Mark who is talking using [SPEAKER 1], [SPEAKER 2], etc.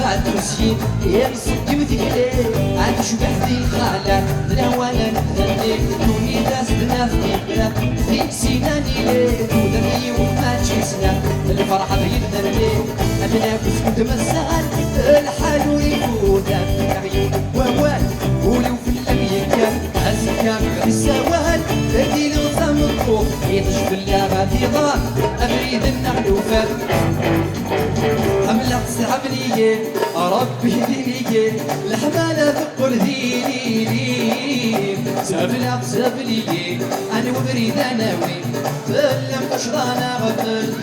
[SPEAKER 1] عالدوسي يا مسكي وذكري عاد شبح ذي خالة لا ولا نخلي دوني داس بنافتي بلا في سناني ليك ودري وما تشيسنا الفرحة بيدنا ليك أنا كنت مسال الحال يفوت في ووال ولو في الأمريكا أزكى في السوال تدي له مطبوخ يتشف اللعبة ضار أريد النحل وفات حملة سحبني ربي ديني الحمالة ثقل ذيني سابلي أنا وبريد أنا وين تلم قشرانا غفل